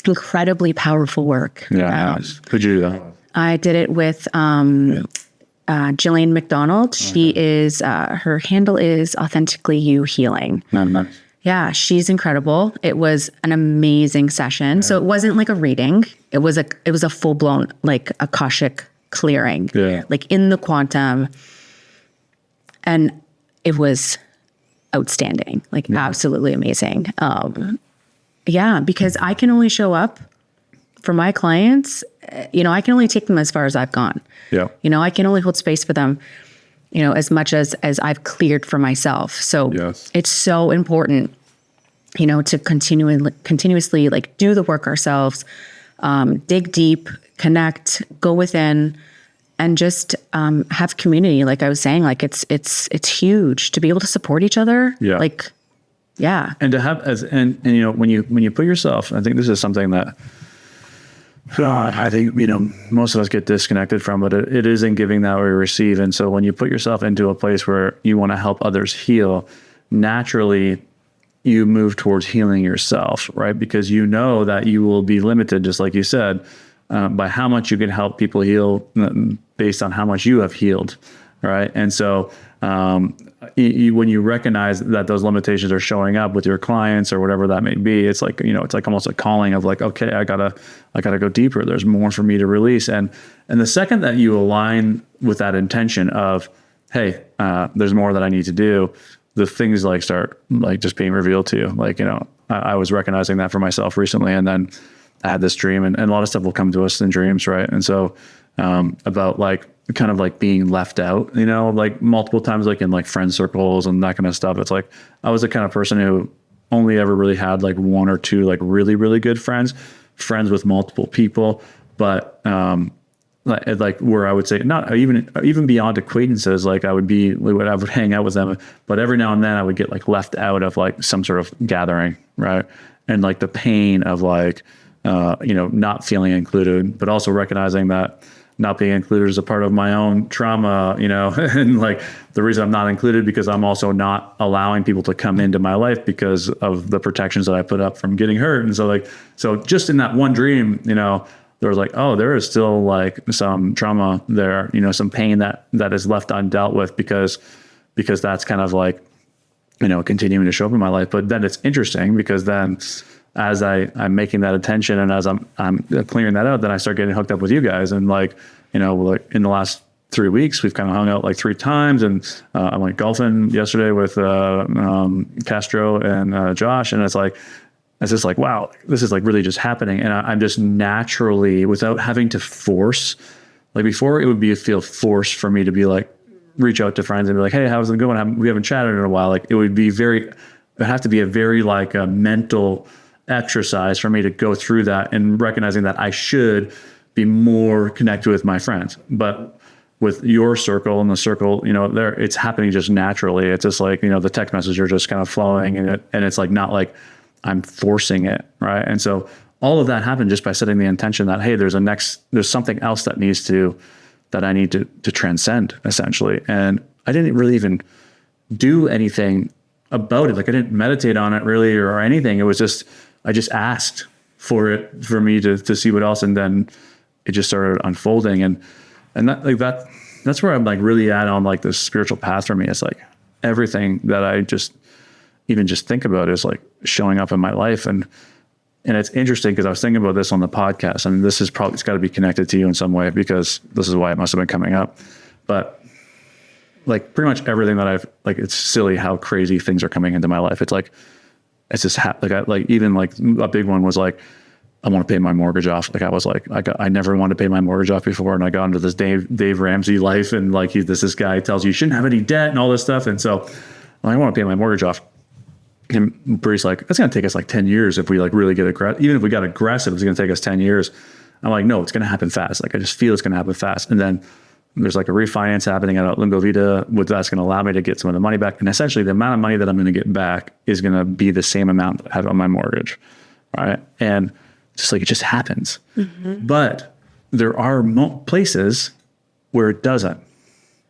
Incredibly powerful work. Yeah. Could you do that? I did it with Jillian McDonald. She is, her handle is Authentically You Healing. Nice. Yeah, she's incredible. It was an amazing session. So it wasn't like a reading. It was a full blown like Akashic clearing. Yeah. Like in the quantum. And it was outstanding. Like absolutely amazing. Yeah, because I can only show up for my clients. I can only take them as far as I've gone. Yeah. I can only hold space for them, as much as I've cleared for myself. So it's so important, to continuously like do the work ourselves, dig deep, connect, go within, and just have community. Like I was saying, like it's huge to be able to support each other. Yeah. Like, yeah. And to have when you put yourself, I think this is something that I think, most of us get disconnected from, but it is in giving that we receive. And so when you put yourself into a place where you want to help others heal, naturally you move towards healing yourself, right? Because you know that you will be limited, just like you said, by how much you can help people heal based on how much you have healed, right? And so when you recognize that those limitations are showing up with your clients or whatever that may be, it's like, it's like almost a calling of like, okay, I gotta go deeper. There's more for me to release. And the second that you align with that intention of, hey, there's more that I need to do, the things like start like just being revealed to you. Like, I was recognizing that for myself recently, and then I had this dream, and a lot of stuff will come to us in dreams. Right. And so, about like, kind of like being left out, like multiple times, like in like friend circles and that kind of stuff. It's like, I was the kind of person who only ever really had like one or two, like really, really good friends with multiple people. But, like where I would say not even beyond acquaintances, like I would hang out with them, but every now and then I would get like left out of like some sort of gathering. Right. And like the pain of like, not feeling included, but also recognizing that not being included is a part of my own trauma, and like the reason I'm not included because I'm also not allowing people to come into my life because of the protections that I put up from getting hurt. And so just in that one dream, there was like, oh, there is still like some trauma there, some pain that is left undealt with because that's kind of like, continuing to show up in my life. But then it's interesting because then as I'm making that attention and as I'm clearing that out, then I start getting hooked up with you guys. And like, like in the last 3 weeks, we've kind of hung out like 3 times. And I went golfing yesterday with Castro and Josh. And it's just like, wow, this is like really just happening. And I'm just naturally, without having to force, like before it would feel forced for me to be like, reach out to friends and be like, hey, how's it going? We haven't chatted in a while. Like it would have to be a very like a mental exercise for me to go through that and recognizing that I should be more connected with my friends. But with your circle and the circle, there, it's happening just naturally. It's just like, the text messages are just kind of flowing and it's like, not like I'm forcing it. Right. And so all of that happened just by setting the intention that, hey, there's something else that I need to transcend essentially. And I didn't really even do anything about it. Like I didn't meditate on it really or anything. It was just, I just asked for me to see what else. And then it just started unfolding. And that's where I'm like really at on like the spiritual path for me. It's like everything that I just think about is like showing up in my life. And it's interesting because I was thinking about this on the podcast. I mean, it's got to be connected to you in some way because this is why it must have been coming up. But like pretty much everything that it's silly how crazy things are coming into my life. It's like, it's just even like a big one was like, I want to pay my mortgage off. Like I was like, I never wanted to pay my mortgage off before. And I got into this Dave Ramsey life. And like, this guy tells you shouldn't have any debt and all this stuff. And so I want to pay my mortgage off. And Bree's like, it's going to take us like 10 years if we like really get aggressive. Even if we got aggressive, it's going to take us 10 years. I'm like, no, it's going to happen fast. Like I just feel it's going to happen fast. And then there's like a refinance happening at Lingo Vita, that's going to allow me to get some of the money back. And essentially the amount of money that I'm going to get back is going to be the same amount that I have on my mortgage. Right. And just like, it just happens. Mm-hmm. But there are places where it doesn't,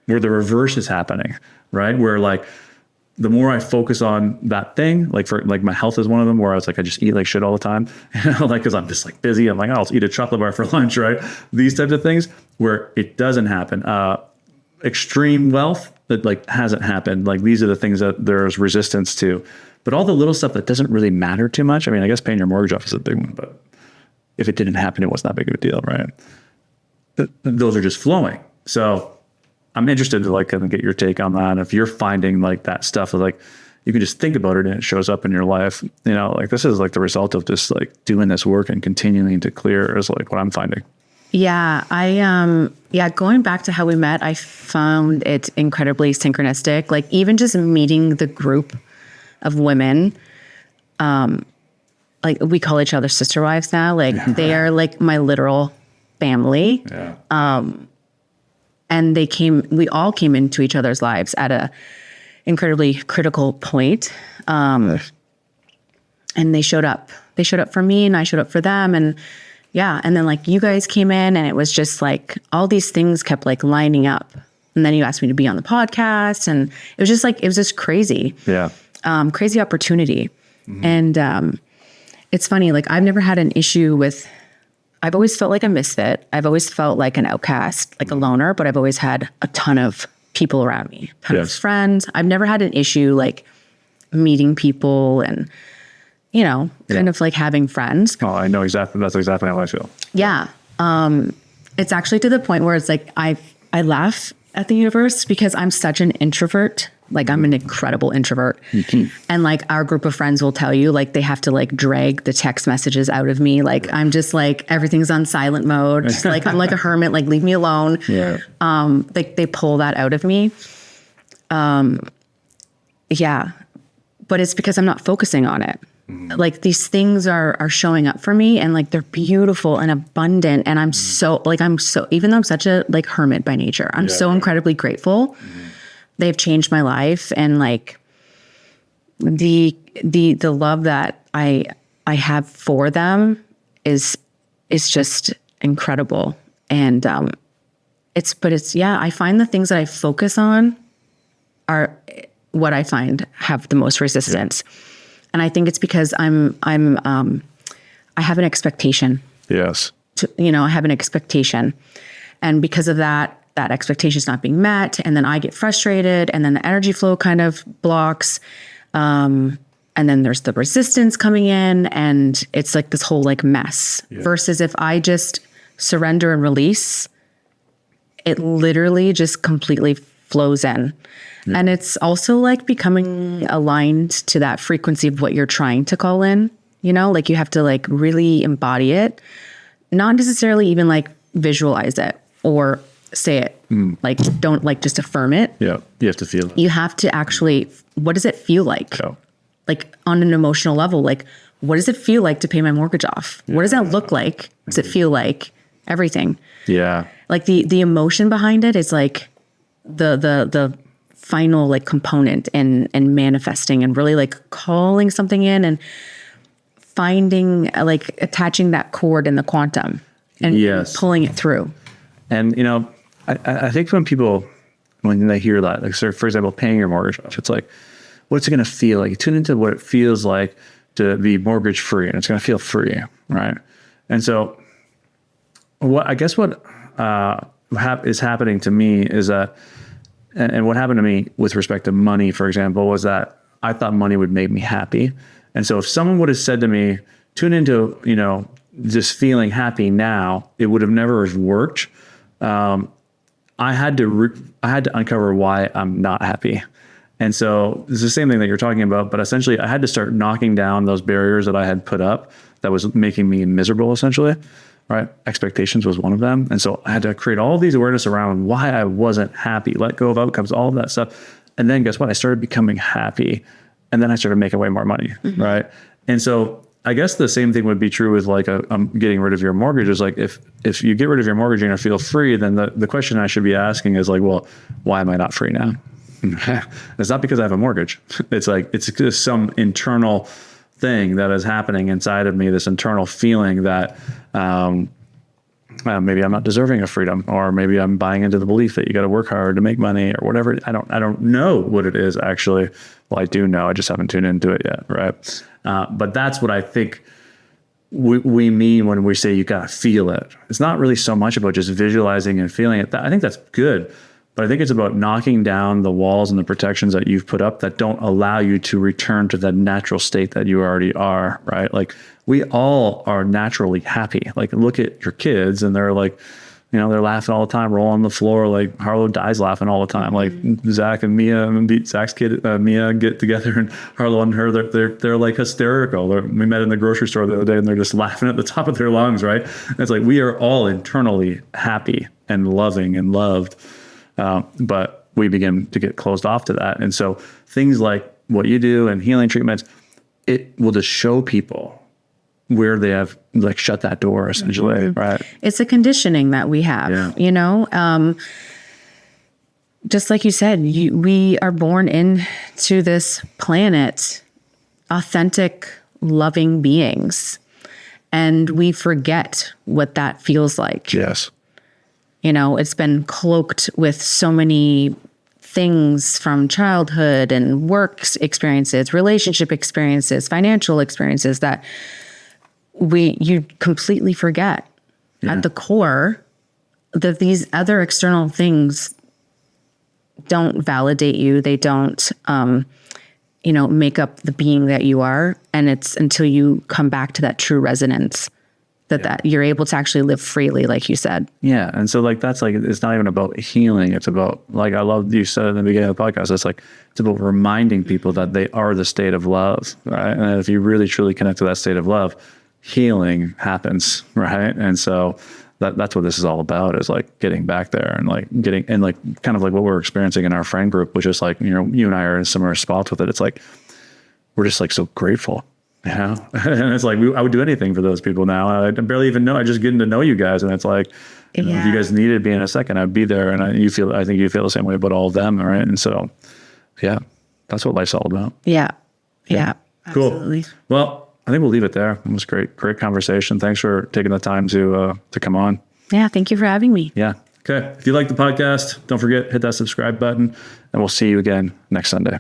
where the reverse is happening, right? Where like the more I focus on that thing, like for like my health is one of them where I was like, I just eat like shit all the time, like, cause I'm just like busy. I'm like, oh, I'll eat a chocolate bar for lunch, right? These types of things where it doesn't happen. Extreme wealth that like hasn't happened. Like these are the things that there's resistance to, but all the little stuff that doesn't really matter too much. I mean, I guess paying your mortgage off is a big one, but if it didn't happen, it wasn't that big of a deal, right? Those are just flowing. So I'm interested to like kind of get your take on that. If you're finding like that stuff, like you can just think about it and it shows up in your life, you know, like this is like the result of just like doing this work and continuing to clear is like what I'm finding. Yeah, going back to how we met, I found it incredibly synchronistic. Like even just meeting the group of women, like we call each other sister wives now. Like they are like my literal family. Yeah. And we all came into each other's lives at a incredibly critical point. And they showed up for me and I showed up for them. And yeah. And then like you guys came in and it was just like all these things kept like lining up. And then you asked me to be on the podcast and it was just crazy. Yeah. Crazy opportunity. Mm-hmm. And it's funny, like I've never had an issue I've always felt like a misfit. I've always felt like an outcast, like a loner, but I've always had a ton of people around me, a ton of friends. I've never had an issue like meeting people and, you know, kind of like having friends. Oh, I know exactly. That's exactly how I feel. Yeah. It's actually to the point where it's like, I laugh at the universe because I'm such an introvert. Like I'm an incredible introvert. Mm-hmm. And like our group of friends will tell you, like they have to like drag the text messages out of me. Like I'm just like, everything's on silent mode. Just like, I'm like a hermit, like leave me alone. Yeah. They pull that out of me. Yeah. But it's because I'm not focusing on it. Mm-hmm. Like these things are showing up for me and like they're beautiful and abundant. And I'm so, even though I'm such a like hermit by nature, I'm so incredibly grateful. Mm-hmm. They've changed my life and like the love that I have for them is just incredible. And I find the things that I focus on are what I find have the most resistance. Yeah. And I think it's because I have an expectation. Yes. I have an expectation. And because of that expectation is not being met. And then I get frustrated and then the energy flow kind of blocks. And then there's the resistance coming in and it's like this whole like mess versus if I just surrender and release, it literally just completely flows in. Yeah. And it's also like becoming aligned to that frequency of what you're trying to call in, you know, like you have to like really embody it, not necessarily even like visualize it or say it, like don't like just affirm it. Yeah, you have to feel it. You have to actually, what does it feel like? Yeah. Like on an emotional level, like what does it feel like to pay my mortgage off? Yeah. What does that look like? Does it feel like? Everything. Yeah. Like the emotion behind it is like the final like component and manifesting and really like calling something in and finding like attaching that cord in the quantum and pulling it through. And, you know, I think when they hear that, like, so for example, paying your mortgage off, it's like, what's it going to feel like? You tune into what it feels like to be mortgage free and it's going to feel free. Right. And so what is happening to me is that, and what happened to me with respect to money, for example, was that I thought money would make me happy. And so if someone would have said to me, tune into, you know, just feeling happy now, it would have never worked. I had to uncover why I'm not happy. And so it's the same thing that you're talking about, but essentially I had to start knocking down those barriers that I had put up that was making me miserable, essentially, right? Expectations was one of them. And so I had to create all these awareness around why I wasn't happy, let go of outcomes, all of that stuff. And then guess what? I started becoming happy and then I started making way more money, right? And so I guess the same thing would be true with like getting rid of your mortgage. Is like if you get rid of your mortgage and you feel free, then the question I should be asking is like, well, why am I not free now? It's not because I have a mortgage. It's like it's just some internal thing that is happening inside of me. This internal feeling that maybe I'm not deserving of freedom, or maybe I'm buying into the belief that you got to work hard to make money, or whatever. I don't know what it is actually, Well, I do know, I just haven't tuned into it yet. Right. But that's what I think we mean when we say you got to feel it. It's not really so much about just visualizing and feeling it. I think that's good. But I think it's about knocking down the walls and the protections that you've put up that don't allow you to return to the natural state that you already are, right? Like we all are naturally happy. Like look at your kids and they're like, you know, they're laughing all the time, rolling on the floor. Like Harlow dies laughing all the time. Like Zach and Mia, Zach's kid, Mia get together, and Harlow and her, they're like hysterical. We met in the grocery store the other day and they're just laughing at the top of their lungs, right? And it's like, we are all internally happy and loving and loved. But we begin to get closed off to that. And so things like what you do and healing treatments, it will just show people where they have like shut that door essentially, right? It's a conditioning that we have, you know, just like you said, we are born into this planet, authentic, loving beings, and we forget what that feels like. Yes. You know, it's been cloaked with so many things from childhood and work experiences, relationship experiences, financial experiences that you completely forget. At the core that these other external things don't validate you. They don't, you know, make up the being that you are. And it's until you come back to that true resonance that you're able to actually live freely, like you said. Yeah. And so like, that's like, it's not even about healing. It's about, like, I love you said in the beginning of the podcast, it's like, it's about reminding people that they are the state of love, right? And if you really truly connect to that state of love, healing happens, right? And so that's what this is all about, is like getting back there and like getting, and like kind of like what we're experiencing in our friend group, which is like, you know, you and I are in similar spots with it. It's like, we're just like so grateful. You know, and it's like, I would do anything for those people now. I barely even know. I just getting to know you guys. And it's like, you know, if you guys needed me in a second, I'd be there. And I think you feel the same way about all of them. Right. And so, yeah, that's what life's all about. Yeah. Absolutely. Cool. Well, I think we'll leave it there. It was great conversation. Thanks for taking the time to come on. Yeah. Thank you for having me. Yeah. Okay. If you like the podcast, don't forget, hit that subscribe button, and we'll see you again next Sunday.